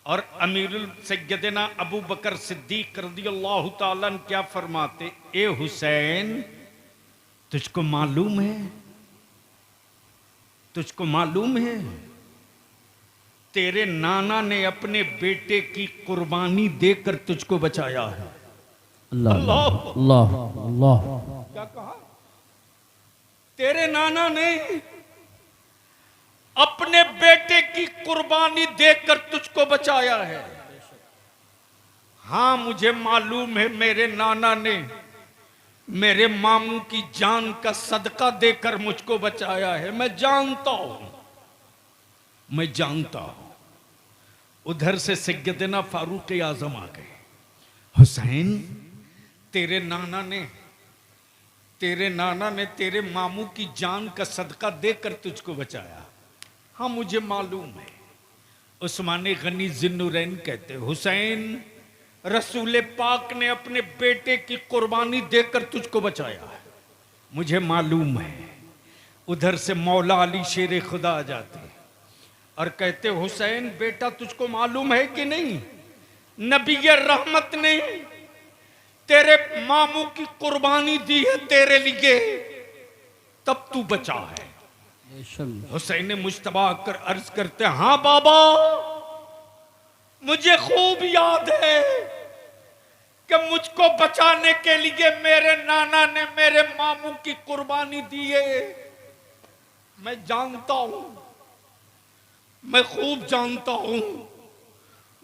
और अमीरुल सैयदना अबू बकर सिद्दीक रज़ियल्लाहु ताला अन्हु क्या फरमाते, ए हुसैन, तुझको मालूम है, तुझको मालूम है तेरे नाना ने अपने बेटे की कुर्बानी देकर तुझको बचाया है। अल्लाह अल्लाह अल्लाह। क्या कहा? तेरे नाना ने अपने बेटे की कुर्बानी देकर तुझको बचाया है। हां, मुझे मालूम है मेरे नाना ने मेरे मामू की जान का सदका देकर मुझको बचाया है। मैं जानता हूं, मैं जानता हूं। उधर से सैयदना फारूक आजम आ गए। हुसैन, तेरे नाना ने तेरे मामू की जान का सदका देकर तुझको बचाया। हाँ, मुझे मालूम है। उस्मान गनी जिन्नुरैन कहते, हुसैन, रसूल पाक ने अपने बेटे की कुर्बानी देकर तुझको बचाया है, मुझे मालूम है। उधर से मौला अली शेर खुदा आ जाते और कहते, हुसैन बेटा, तुझको मालूम है कि नहीं, नबी रहमत ने तेरे मामू की कुर्बानी दी है तेरे लिए, तब तू बचा है। हुसैन मुश्तबा कर अर्ज करते, हाँ बाबा, मुझे खूब याद है कि मुझको बचाने के लिए मेरे नाना ने मेरे मामू की कुर्बानी दी है। मैं जानता हूं, मैं खूब जानता हूं,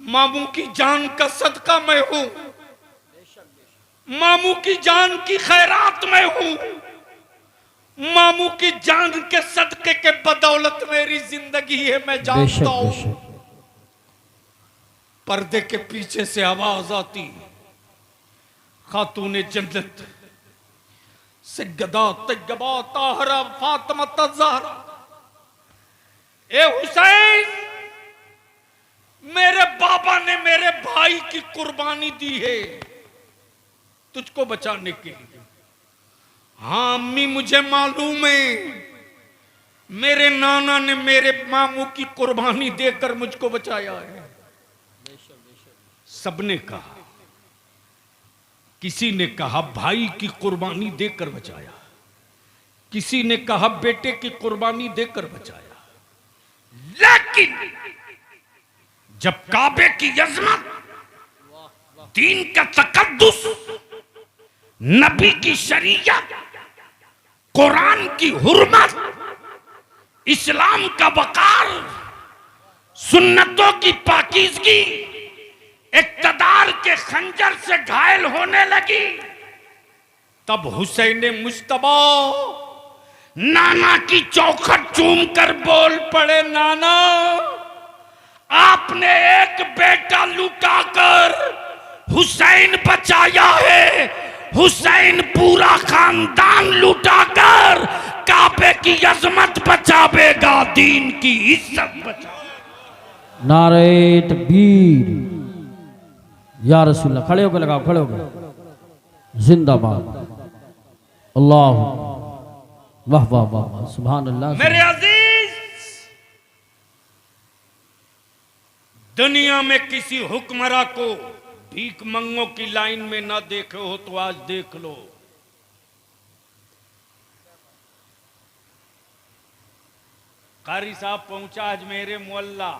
मामू की जान का सदका मैं हूं, मामू की जान की खैरात मैं हूं, मामू की जान के सदके के बदौलत मेरी जिंदगी है, मैं जानता हूं। पर्दे के पीछे से आवाज आती, खातूने जन्नत सैयदा तैयबा ताहरा फातिमा ज़हरा, ए हुसैन, मेरे बाबा ने मेरे भाई की कुर्बानी दी है तुझको बचाने के लिए। हाँ अम्मी, मुझे मालूम है मेरे नाना ने मेरे मामू की कुर्बानी देकर मुझको बचाया है। सबने कहा, किसी ने कहा भाई की कुर्बानी देकर बचाया, किसी ने कहा बेटे की कुर्बानी देकर बचाया, लेकिन जब काबे की अज़मत, दीन का तकद्दुस, नबी की शरीयत, कुरान की हुर्मत, इस्लाम का वकार, सुन्नतों की पाकीज़गी इक़्तिदार के खंजर से घायल होने लगी, तब हुसैन मुश्तबा नाना की चौखट चूम कर बोल पड़े, नाना, आपने एक बेटा लुटाकर हुसैन बचाया है, हुसैन पूरा खानदान लुटाकर काबे की अजमत बचावेगा, दीन की इज्जत बचावेगा। नारे तकबीर, या रसूलल्लाह। खड़े होकर लगाओ, खड़े होकर, जिंदाबाद, अल्लाह, वाह वाह वाह वाह, सुभान अल्लाह। मेरे अजीज, दुनिया में किसी हुक्मरां को भीख मंगों की लाइन में ना देखे हो तो आज देख लो। कारी साहब पहुंचा आज मेरे मोहल्ला,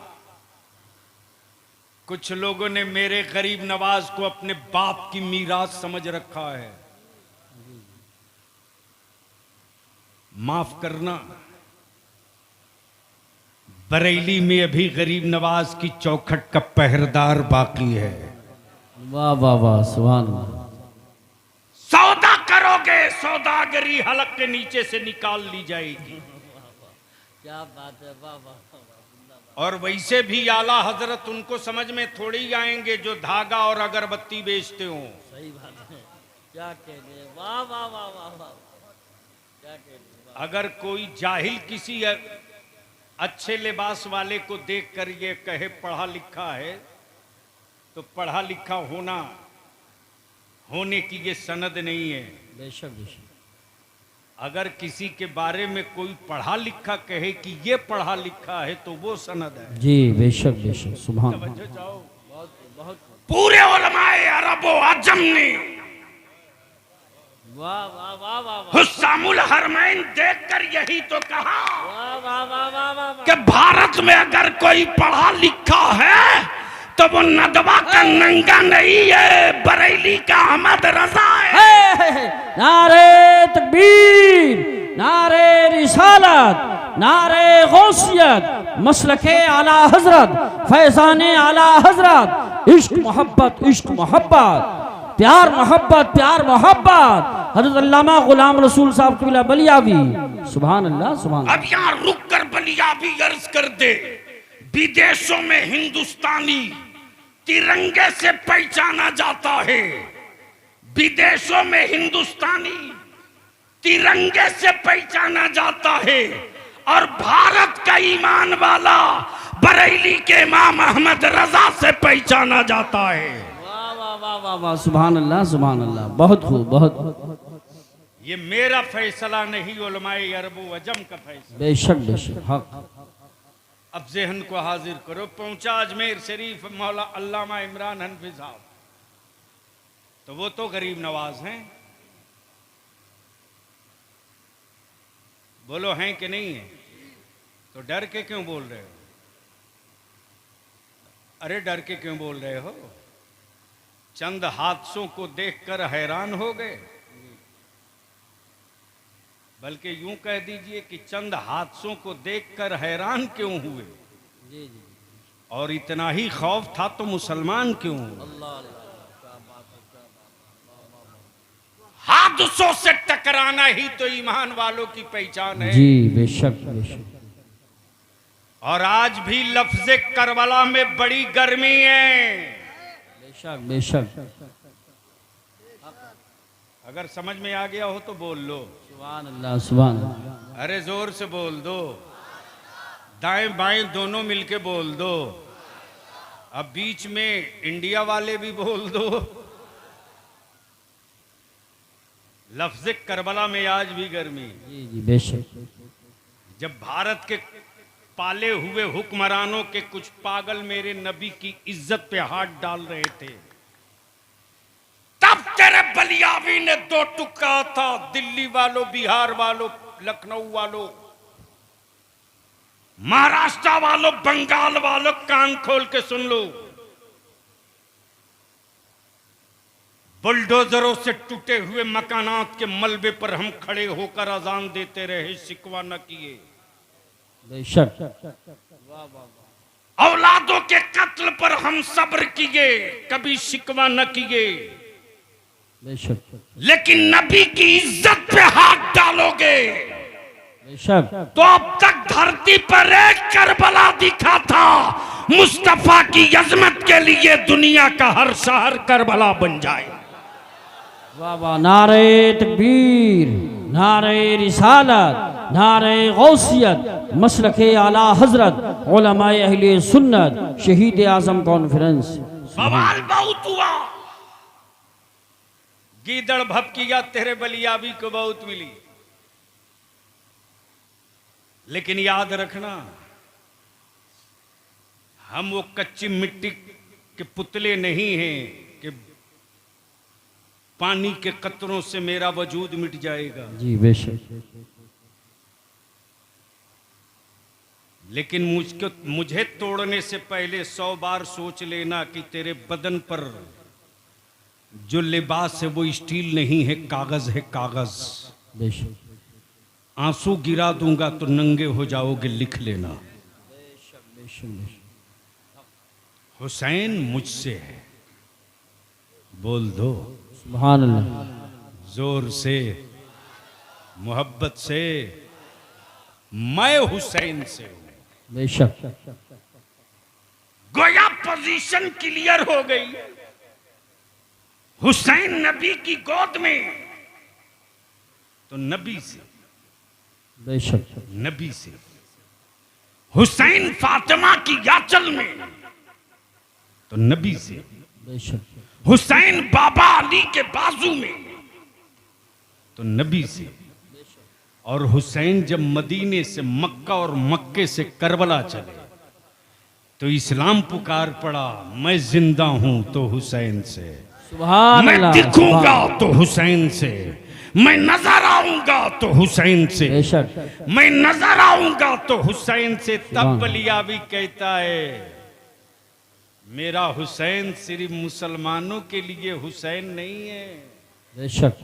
कुछ लोगों ने मेरे गरीब नवाज को अपने बाप की मीरास समझ रखा है। माफ करना, बरेली में अभी गरीब नवाज की चौखट का पहरेदार बाकी है। वाह वाह वाह, सुभान अल्लाह। सौदा करोगे, सौदागरी हलक के नीचे से निकाल ली जाएगी। क्या बात है, वाह वाह। और वैसे भी आला हजरत उनको समझ में थोड़ी ही आएंगे जो धागा और अगरबत्ती बेचते हो। सही बात है, क्या कहने, वाह वाह वाह वाह वाह, क्या कहने। अगर कोई जाहिल किसी अच्छे लिबास वाले को देखकर ये कहे पढ़ा लिखा है, तो पढ़ा लिखा होने की ये सनद नहीं है। बेशक बेशक। अगर किसी के बारे में कोई पढ़ा लिखा कहे कि ये पढ़ा लिखा है तो वो सनद है। जी बेशक बेशक सुभान अल्लाह। तवज्जो चाहो। पूरे उलमाए अरब व अजम ने वाह वाह वाह वाह हुस्सामुल हरमैन देखकर यही तो कहा वाह वाह वाह वाह वाह कि भारत में अगर कोई पढ़ा लिखा है तो वो नदवा का नंगा नहीं है, बरेली का अहमद रजा है। नारे तकबीर, नारे रिसालत, नारे गौसियत, मसलके आला हजरत, फैजाने आला हजरत, इश्क मोहब्बत, इश्क मोहब्बत, प्यार मोहब्बत, प्यार मोहब्बत, हजरत अल्लामा गुलाम रसूल साहब कबीला बलियावी। सुभान अल्लाह सुभान अल्लाह। अब यहाँ रुक कर बलियावी अर्ज कर दे, विदेशों में हिंदुस्तानी तिरंगे से पहचाना जाता है, विदेशों में हिंदुस्तानी तिरंगे से पहचाना जाता है, और भारत का ईमान वाला बरेली के इमाम अहमद रजा से पहचाना जाता है। वाह वाह वाह वाह वाह सुभान अल्लाह सुभान अल्लाह। बहुत खूब बहुत। ये मेरा फैसला नहीं, उलमाए अरब व अजम का फैसला। बेशक बेशक हक। अब जहन को हाजिर करो, पहुंचा अजमेर शरीफ मौला अल्लामा इमरान हनफी साहब, तो वो तो गरीब नवाज हैं, बोलो हैं कि नहीं है? तो डर के क्यों बोल रहे हो? अरे डर के क्यों बोल रहे हो? चंद हादसों को देखकर हैरान हो गए, बल्कि यूं कह दीजिए कि चंद हादसों को देखकर हैरान क्यों हुए? जी जी। और इतना ही खौफ था तो मुसलमान क्यों हुए? हादसों से टकराना ही तो ईमान वालों की पहचान है। जी बेशक बेशक। और आज भी लफ्ज़े करबला में बड़ी गर्मी है। बेशक बेशक। अगर समझ में आ गया हो तो बोल लो सुभान अल्लाह सुभान अल्लाह। अरे जोर से बोल दो, दाएं बाएं दोनों मिलके बोल दो, अब बीच में इंडिया वाले भी बोल दो। लफ्ज़े करबला में आज भी गर्मी। जी जी बेशक। जब भारत के पाले हुए हुक्मरानों के कुछ पागल मेरे नबी की इज्जत पे हाथ डाल रहे थे, तब तेरे बलियावी ने दो टुकड़ा था। दिल्ली वालों, बिहार वालों, लखनऊ वालों, महाराष्ट्र वालों, बंगाल वालों, कान खोल के सुन लो। बुलडोजरों से टूटे हुए मकानात के मलबे पर हम खड़े होकर अजान देते रहे, शिकवा न किए। बेशक। औलादों के कत्ल पर हम सब्र किए, कभी शिकवा न किए। बेशक लेकिन नबी की इज्जत पे हाथ डालोगे बेशक। तो अब तक धरती पर एक करबला दिखा था। मुस्तफा की अजमत के लिए दुनिया का हर शहर करबला बन जाए। वाह वाह। नारे तकबीर, नारे रिसालत, नारे गौसियत, मसलके आला हजरत, उलमाए अहले सुन्नत, शहीद आजम कॉन्फ्रेंस। बवाल बहुत हुआ, गीदड़ भपकिया तेरे बलियावी को बहुत मिली। लेकिन याद रखना, हम वो कच्ची मिट्टी के पुतले नहीं हैं कि पानी के कतरों से मेरा वजूद मिट जाएगा। जी बेशक। लेकिन मुझे तोड़ने से पहले 100 बार सोच लेना कि तेरे बदन पर जो लिबास है वो स्टील नहीं है, कागज है, कागज। बेशक। आंसू गिरा दूंगा तो नंगे हो जाओगे, लिख लेना। बेशक। हुसैन मुझसे है, बोल दो सुभान अल्लाह। जोर से, मोहब्बत से, मैं हुसैन से हूं। बेशक। गोया पोजीशन क्लियर हो गई। हुसैन नबी की गोद में तो नबी से, बेशक। नबी से। हुसैन फातिमा की याचल में तो नबी से। बेशक। हुसैन बाबा अली के बाजू में तो नबी से। और हुसैन जब मदीने से मक्का और मक्के से करबला चले तो इस्लाम पुकार पड़ा, मैं जिंदा हूं तो हुसैन से, सुभान मैं अल्लाह, दिखूंगा सुभान। तो हुसैन से, मैं नजर आऊंगा तो हुसैन से, बेशक मैं नजर आऊंगा तो हुसैन से। तब सुभान। बलियावी कहता है, मेरा हुसैन सिर्फ मुसलमानों के लिए हुसैन नहीं है, बेशक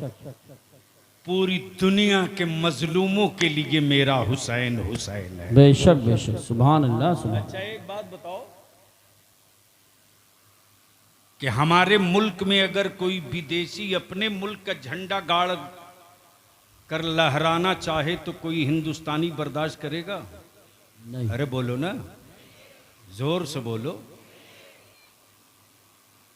पूरी दुनिया के मजलूमों के लिए मेरा हुसैन हुसैन है। बेशक बेशक सुभान अल्लाह, सुभान। अच्छा एक बात बताओ कि हमारे मुल्क में अगर कोई विदेशी अपने मुल्क का झंडा गाड़ कर लहराना चाहे तो कोई हिंदुस्तानी बर्दाश्त करेगा? नहीं। अरे बोलो ना, जोर से बोलो।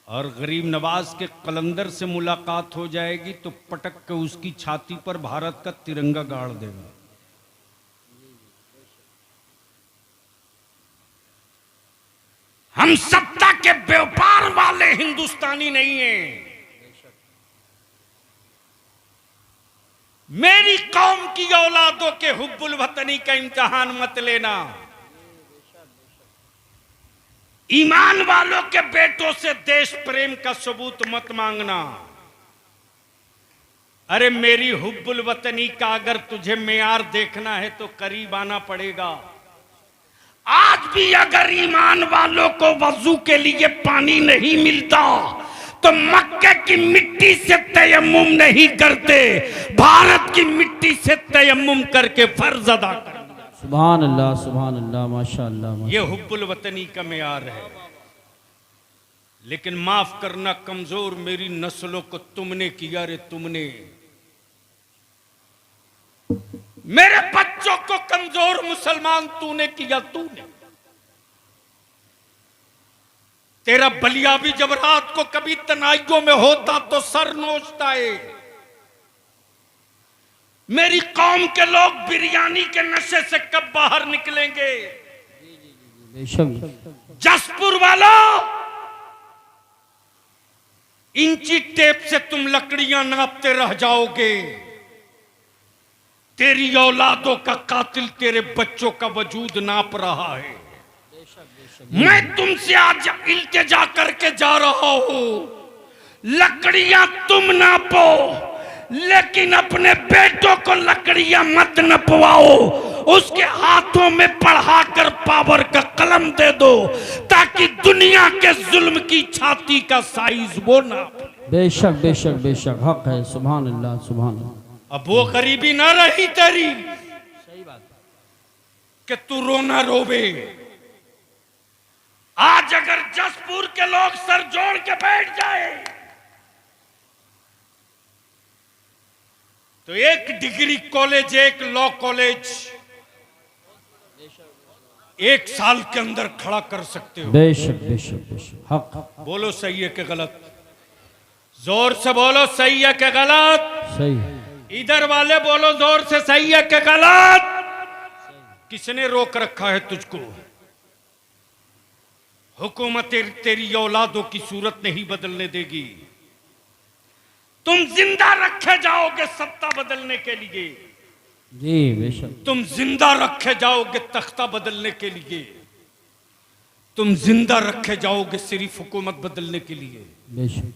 और गरीब नवाज के कलंदर से मुलाकात हो जाएगी तो पटक के उसकी छाती पर भारत का तिरंगा गाड़ देगा। हम सत्ता के व्यापार वाले हिंदुस्तानी नहीं हैं। मेरी कौम की औलादों के हुब्बुल वतनी का इम्तिहान मत लेना। ईमान वालों के बेटों से देश प्रेम का सबूत मत मांगना। अरे मेरी हुब्बुल वतनी का अगर तुझे मेयार देखना है तो करीब आना पड़ेगा। आज भी अगर ईमान वालों को वजू के लिए पानी नहीं मिलता तो मक्के की मिट्टी से तयम्मुम नहीं करते, भारत की मिट्टी से तयम्मुम करके फर्ज अदा कर। सुभान अल्लाह, सुभान अल्लाह, माशाअल्लाह। ये हुब्बुल वतनी का मेयार है। लेकिन माफ करना कमजोर मेरी नस्लों को तुमने किया रे, तुमने मेरे बच्चों को कमजोर मुसलमान तूने किया, तूने। तेरा बलियाबी जब रात को कभी तनाइयों में होता तो सर नोचता है। मेरी कौम के लोग बिरयानी के नशे से कब बाहर निकलेंगे? बेशक जसपुर वालों, इंची टेप से तुम लकड़ियां नापते रह जाओगे। तेरी औलादों का कातिल तेरे बच्चों का वजूद नाप रहा है। मैं तुमसे आज इल्तिजा करके जा रहा हूं, लकड़ियां तुम नापो लेकिन अपने बेटों को लकड़ियां मत नपवाओ। उसके हाथों में पढ़ाकर पावर का कलम दे दो ताकि दुनिया के जुल्म की छाती का साइज वो नाप। बेशक बेशक बेशक हक है। सुभान अल्लाह, सुभान अल्लाह। अब वो गरीबी ना रही तेरी कि तू रोना रोवे। आज अगर जसपुर के लोग सर जोड़ के बैठ जाए तो एक डिग्री कॉलेज, एक लॉ कॉलेज 1 साल के अंदर खड़ा कर सकते हो। बेशक बेशक बेशक हक। बोलो सही है कि गलत? जोर से बोलो सही है कि गलत? सही है। इधर वाले बोलो जोर से सही है कि गलत? किसने रोक रखा है तुझको? हुकूमत तेरी औलादों की सूरत नहीं बदलने देगी। तुम जिंदा रखे जाओगे सत्ता बदलने के लिए, जी बेशक। तुम जिंदा रखे जाओगे तख्ता बदलने के लिए, तुम जिंदा रखे जाओगे सिर्फ हुकूमत बदलने के लिए। बेशक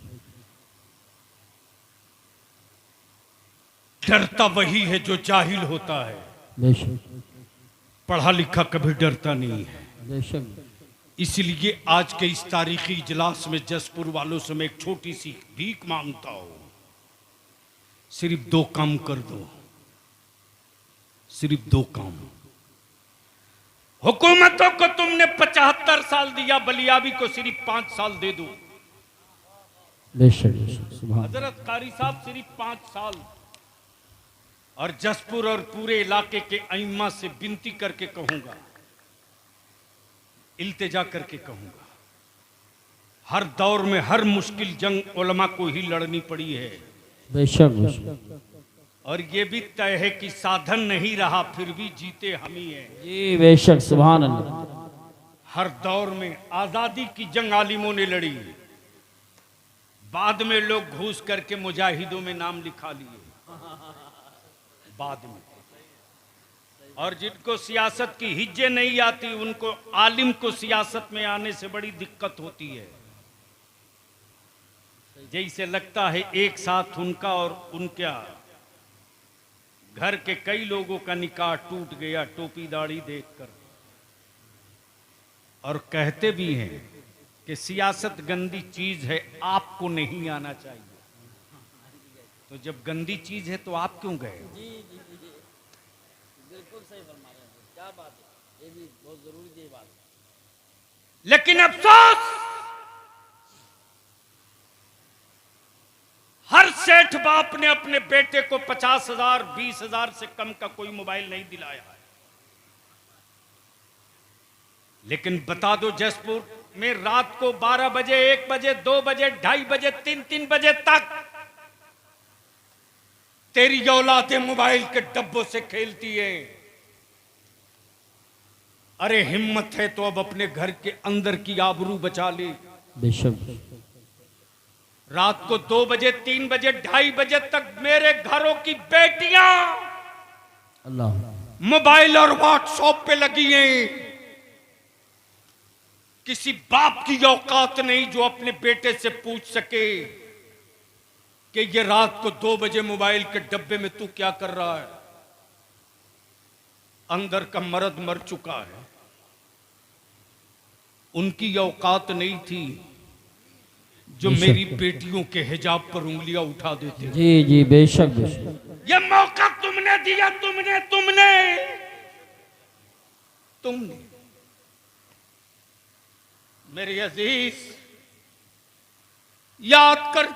डरता वही है जो जाहिल होता है, बेशक पढ़ा लिखा कभी डरता नहीं है। बेशक इसलिए आज के इस तारीखी इजलास में जसपुर वालों से मैं एक छोटी सी भीख मांगता हूं, सिर्फ 2 काम कर दो, सिर्फ 2 काम। हुकूमतों को तुमने 75 साल दिया, बलियाबी को सिर्फ 5 साल दे दो। बेशक बेशक सुभान। हजरत कारी साहब सिर्फ 5 साल। और जसपुर और पूरे इलाके के अइम्मा से विनती करके कहूंगा, इल्तिजा करके कहूंगा, हर दौर में हर मुश्किल जंग उलमा को ही लड़नी पड़ी है। बेशक बेशक। और ये भी तय है कि साधन नहीं रहा फिर भी जीते हम ही हैं। जी बेशक सुभान अल्लाह। हर दौर में आजादी की जंग आलिमों ने लड़ी, बाद में लोग घूस करके मुजाहिदों में नाम लिखा लिए, बाद में और जिनको सियासत की हिज्जे नहीं आती उनको आलिम को सियासत में आने से बड़ी दिक्कत होती है। जैसे लगता है एक साथ उनका और उनका घर के कई लोगों का निकाह टूट गया टोपी दाढ़ी देखकर। और कहते भी हैं कि सियासत गंदी चीज है, आपको नहीं आना चाहिए। तो जब गंदी चीज है तो आप क्यों गए? जी जी जी जी बिल्कुल सही फरमा रहे हैं, क्या बात है, ये भी बहुत जरूरी थी बात। लेकिन अफसोस हर सेठ बाप ने अपने बेटे को 50,000 20,000 से कम का कोई मोबाइल नहीं दिलाया है। लेकिन बता दो जसपुर में रात को 12 बजे 1 बजे 2 बजे 2:30 बजे 3 बजे तक तेरी औलादे मोबाइल के डब्बों से खेलती है। अरे हिम्मत है तो अब अपने घर के अंदर की आबरू बचा ले। बेशक रात को 2 बजे 3 बजे 2:30 बजे तक मेरे घरों की बेटियां अल्लाह मोबाइल और व्हाट्सएप पे लगी हैं। किसी बाप की औकात नहीं जो अपने बेटे से पूछ सके कि ये रात को 2 बजे मोबाइल के डब्बे में तू क्या कर रहा है। अंदर का मर्द मर चुका है, उनकी औकात नहीं थी जो मेरी बेटियों के हिजाब पर उंगलियां उठा देते। जी जी बेशक बेशक। ये मौका तुमने दिया, तुमने मेरे अजीज याद कर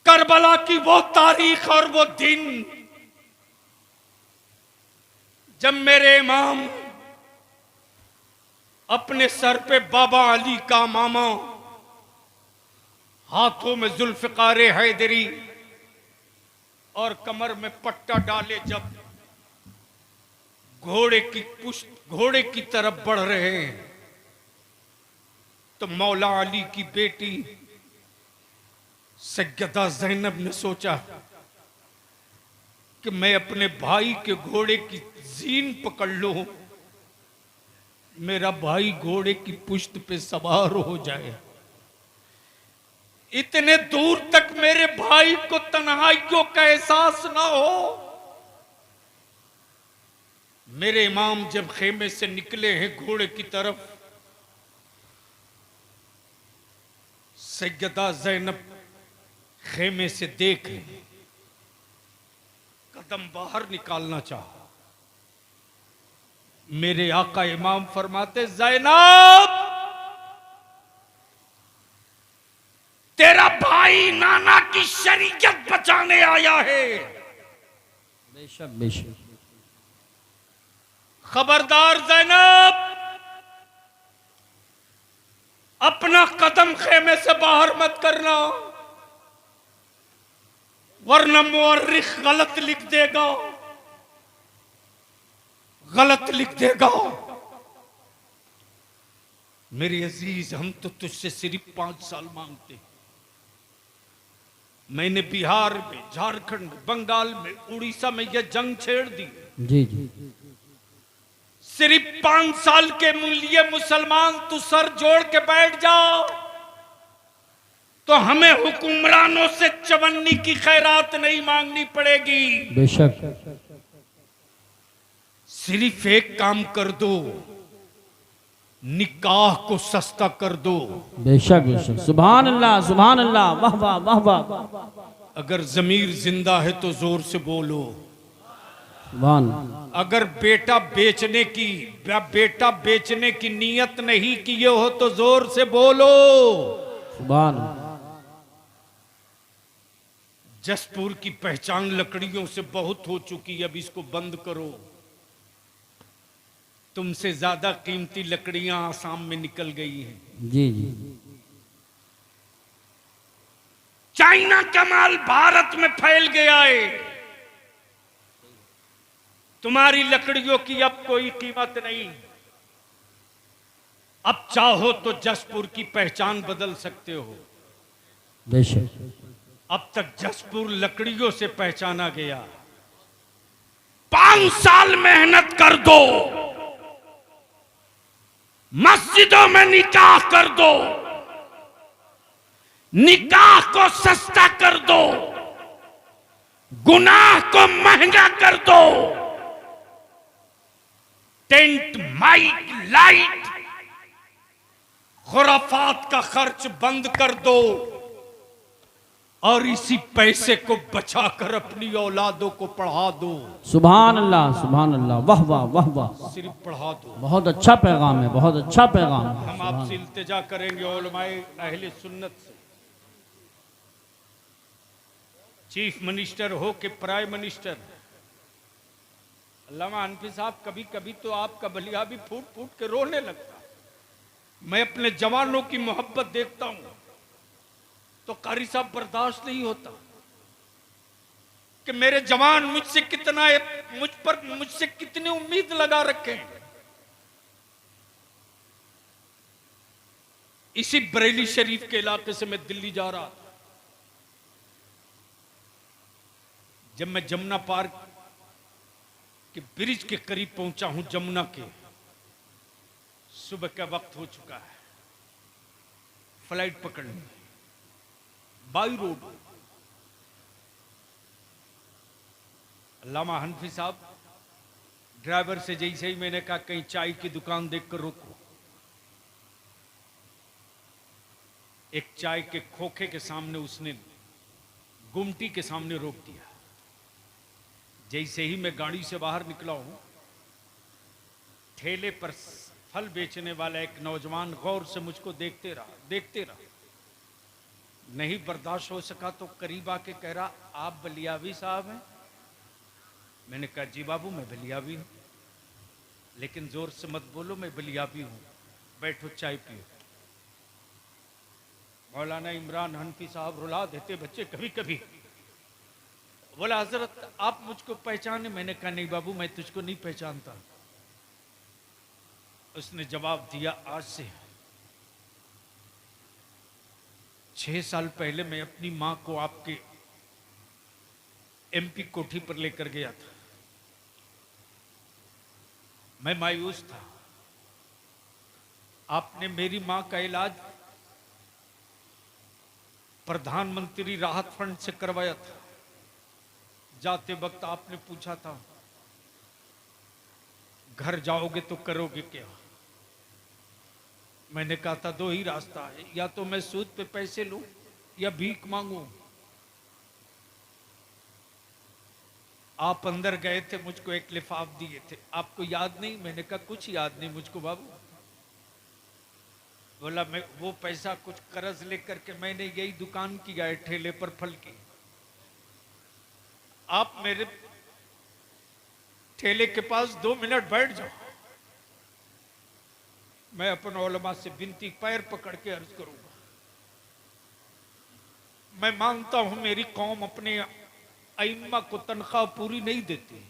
करबला की वो तारीख और वो दिन जब मेरे इमाम अपने सर पे बाबा अली का मामा, हाथों में जुल्फिकार हैदरी और कमर में पट्टा डाले जब घोड़े की तरफ बढ़ रहे हैं, तो मौला अली की बेटी सैयदा ज़ैनब ने सोचा कि मैं अपने भाई के घोड़े की जीन पकड़ लूं, मेरा भाई घोड़े की पुश्त पे सवार हो जाए, इतने दूर तक मेरे भाई को तन्हाइयों का एहसास ना हो। मेरे इमाम जब खेमे से निकले हैं घोड़े की तरफ, सैयदा ज़ैनब खेमे से देख कदम बाहर निकालना चाहा। मेरे आका इमाम फरमाते, ज़ैनब तेरा भाई नाना की शरीयत बचाने आया है। बेशक बेशक। खबरदार ज़ैनब, अपना कदम खेमे से बाहर मत करना, वरना मुअर्रिख गलत लिख देगा, गलत लिख देगा। मेरे अजीज, हम तो तुझसे सिर्फ 5 साल मांगते हैं। मैंने बिहार में, झारखंड, बंगाल में, उड़ीसा में यह जंग छेड़ दी। जी जी सिर्फ 5 साल के लिए मुसलमान तू सर जोड़ के बैठ जाओ तो हमें हुक्मरानों से चवन्नी की खैरात नहीं मांगनी पड़ेगी। बेशक। सिर्फ एक काम कर दो, निकाह को सस्ता कर दो। बेशक बेशक। सुभान अल्लाह सुभान अल्लाह, वाह वाह वाह वाह। अगर जमीर जिंदा है तो जोर से बोलो सुभान। अगर बेटा बेचने की नियत नहीं किए हो तो जोर से बोलो सुभान। जसपुर की पहचान लकड़ियों से बहुत हो चुकी, अब इसको बंद करो। तुमसे ज्यादा कीमती लकड़ियां आसाम में निकल गई हैं। जी जी। चाइना का माल भारत में फैल गया है। तुम्हारी लकड़ियों की अब कोई कीमत नहीं। अब चाहो तो जसपुर की पहचान बदल सकते हो। बेशक। अब तक जसपुर लकड़ियों से पहचाना गया। 5 साल मेहनत कर दो, मस्जिदों में निकाह कर दो, निकाह को सस्ता कर दो, गुनाह को महंगा कर दो, टेंट, माइक, लाइट, खुराफात का खर्च बंद कर दो और इसी पैसे को बचाकर अपनी औलादों को पढ़ा दो। सुभान अल्लाह, वाह वाह वाह वाह, सिर्फ पढ़ा दो। बहुत अच्छा पैगाम है, बहुत अच्छा पैगाम है। हम आपसे इल्तिजा करेंगे उलमाए अहले सुन्नत से, चीफ मिनिस्टर हो कि प्राइम मिनिस्टर। अल्लामा हनफी साहब, कभी कभी तो आपका बलिया भी फूट फूट के रोने लगता। मैं अपने जवानों की मोहब्बत देखता हूं तो कारी साहब बर्दाश्त नहीं होता कि मेरे जवान मुझसे कितनी उम्मीद लगा रखे हैं। इसी बरेली शरीफ के इलाके से मैं दिल्ली जा रहा था। जब मैं जमुना पार्क के ब्रिज के करीब पहुंचा हूं, जमुना के, सुबह का वक्त हो चुका है, फ्लाइट पकड़नी, बाई रोड। अल्लामा हनफी साहब, ड्राइवर से जैसे ही मैंने कहा कहीं चाय की दुकान देखकर रोको, एक चाय के खोखे के सामने उसने गुमटी के सामने रोक दिया। जैसे ही मैं गाड़ी से बाहर निकला हूं, ठेले पर फल बेचने वाला एक नौजवान गौर से मुझको देखते रहा। नहीं बर्दाश्त हो सका तो करीब आके कह रहा, आप बलियावी साहब हैं? मैंने कहा जी बाबू, मैं बलियावी हूं, लेकिन जोर से मत बोलो, मैं बलियावी हूं, बैठो चाय पियो। मौलाना इमरान हनफी साहब रुला देते बच्चे कभी कभी। बोला हजरत आप मुझको पहचाने? मैंने कहा नहीं बाबू, मैं तुझको नहीं पहचानता। उसने जवाब दिया, आज से 6 साल पहले मैं अपनी मां को आपके एमपी कोठी पर लेकर गया था। मैं मायूस था। आपने मेरी मां का इलाज प्रधानमंत्री राहत फंड से करवाया था। जाते वक्त आपने पूछा था, घर जाओगे तो करोगे क्या? मैंने कहा था 2 ही रास्ता है, या तो मैं सूद पे पैसे लूं या भीख मांगू। आप अंदर गए थे, मुझको एक लिफाफ दिए थे, आपको याद नहीं? मैंने कहा कुछ याद नहीं मुझको बाबू। बोला मैं वो पैसा कुछ कर्ज लेकर के मैंने यही दुकान की है, ठेले पर फल की। आप मेरे ठेले के पास 2 मिनट बैठ जाओ, मैं अपने उलमा से विनती पैर पकड़ के अर्ज करूंगा। मैं मानता हूं मेरी कौम अपने अइम्मा को तनख्वाह पूरी नहीं देती,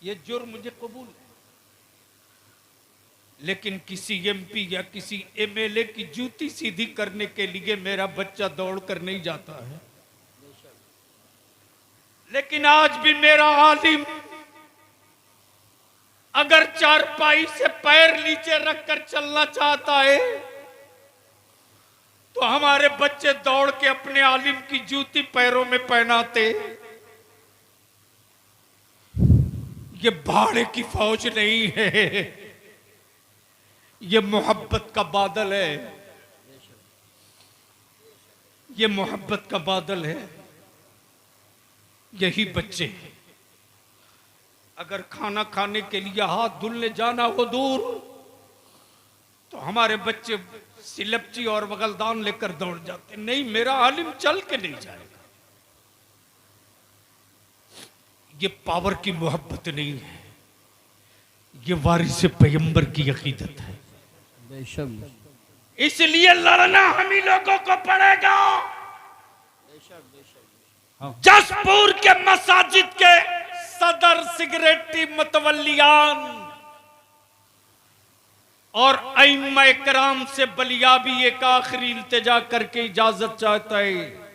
ये जुर्म मुझे कबूल है, लेकिन किसी एमपी या किसी एमएलए की जूती सीधी करने के लिए मेरा बच्चा दौड़ कर नहीं जाता है। लेकिन आज भी मेरा आलिम अगर चारपाई से पैर नीचे रखकर चलना चाहता है तो हमारे बच्चे दौड़ के अपने आलिम की जूती पैरों में पहनाते। ये भाड़े की फौज नहीं है, ये मोहब्बत का बादल है, ये मोहब्बत का बादल है। यही बच्चे अगर खाना खाने के लिए हाथ धुलने जाना हो दूर, तो हमारे बच्चे सिलपची और बगलदान लेकर दौड़ जाते। नहीं, मेरा आलिम चल के नहीं जाएगा। ये पावर की मोहब्बत नहीं है, ये वारिस पैगंबर की अकीदत है। इसलिए लड़ना हम ही लोगों को पड़ेगा। जसपुर के मसाजिद के सदर सिगरेटी मतवल्लियान और अइम्मा इकराम से बलियाबी एक आखिरी इल्तिजा करके इजाजत चाहता है।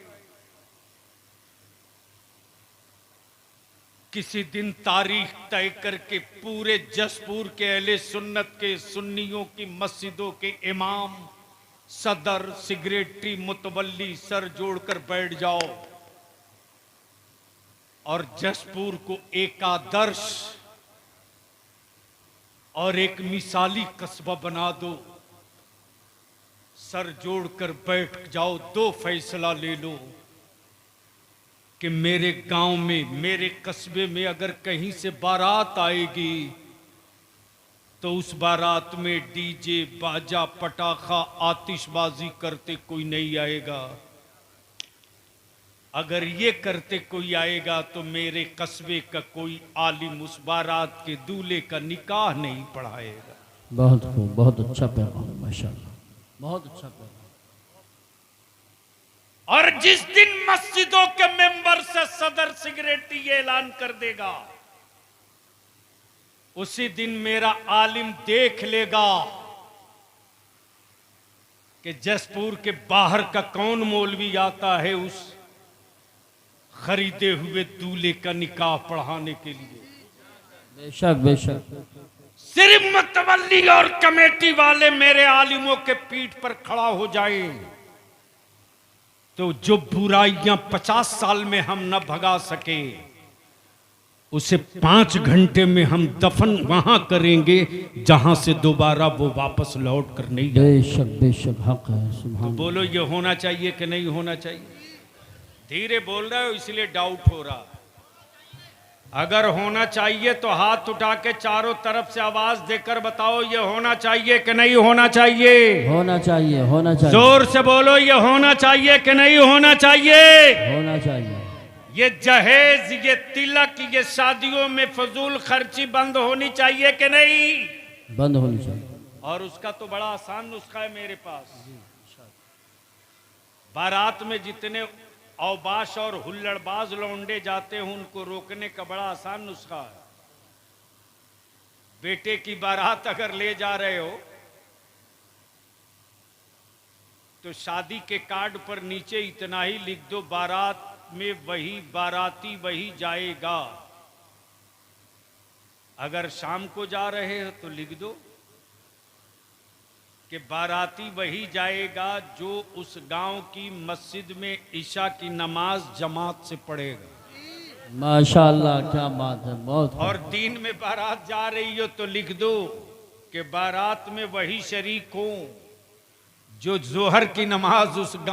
किसी दिन तारीख तय करके पूरे जसपुर के अहले सुन्नत के सुन्नियों की मस्जिदों के इमाम, सदर, सेक्रेटरी, मुतवल्ली सर जोड़कर बैठ जाओ और जसपुर को एक आदर्श और एक मिसाली कस्बा बना दो। सर जोड़कर बैठ जाओ, दो फैसला ले लो कि मेरे गांव में, मेरे कस्बे में अगर कहीं से बारात आएगी तो उस बारात में डीजे, बाजा, पटाखा, आतिशबाजी करते कोई नहीं आएगा। अगर ये करते कोई आएगा तो मेरे कस्बे का कोई आलिम उस बारात के दूल्हे का निकाह नहीं पढ़ाएगा। बहुत खूब, बहुत अच्छा पैगाम, माशाल्लाह, बहुत अच्छा पैगाम। और जिस दिन मस्जिदों के मेंबर से सदर, सेक्रेटरी ये ऐलान कर देगा, उसी दिन मेरा आलिम देख लेगा कि जसपुर के बाहर का कौन मौलवी आता है उस खरीदे हुए दूल्हे का निकाह पढ़ाने के लिए। बेशक बेशक। सिर्फ मुतवल्ली और कमेटी वाले मेरे आलिमों के पीठ पर खड़ा हो जाए तो जो बुराइयां 50 साल में हम न भगा सके उसे 5 घंटे में हम दफन वहां करेंगे जहां से दोबारा वो वापस लौट कर नहीं जाए। बेशक बेशक, हक है। सुभान तो बोलो, ये होना चाहिए कि नहीं होना चाहिए? धीरे बोल रहे हो इसलिए डाउट हो रहा। अगर होना चाहिए तो हाथ उठा के चारों तरफ से आवाज देकर बताओ, ये होना चाहिए कि नहीं होना चाहिए? होना चाहिए, होना चाहिए। जोर से बोलो, ये होना चाहिए कि नहीं होना चाहिए? होना चाहिए। ये जहेज, ये तिलक, ये शादियों में फजूल खर्ची बंद होनी चाहिए कि नहीं? बंद होनी चाहिए। और उसका तो बड़ा आसान नुस्खा है मेरे पास। बारात में जितने औबाश और हुल्लड़बाज लौंडे जाते हैं उनको रोकने का बड़ा आसान नुस्खा है। बेटे की बारात अगर ले जा रहे हो तो शादी के कार्ड पर नीचे इतना ही लिख दो, बारात में वही बाराती वही जाएगा। अगर शाम को जा रहे हो तो लिख दो कि बाराती वही जाएगा जो उस गांव की मस्जिद में ईशा की नमाज जमात से पढ़ेगा। माशाल्लाह, क्या बात है, बहुत। और दिन में बारात जा रही हो तो लिख दो कि बारात में वही शरीक हो जो जोहर की नमाज उस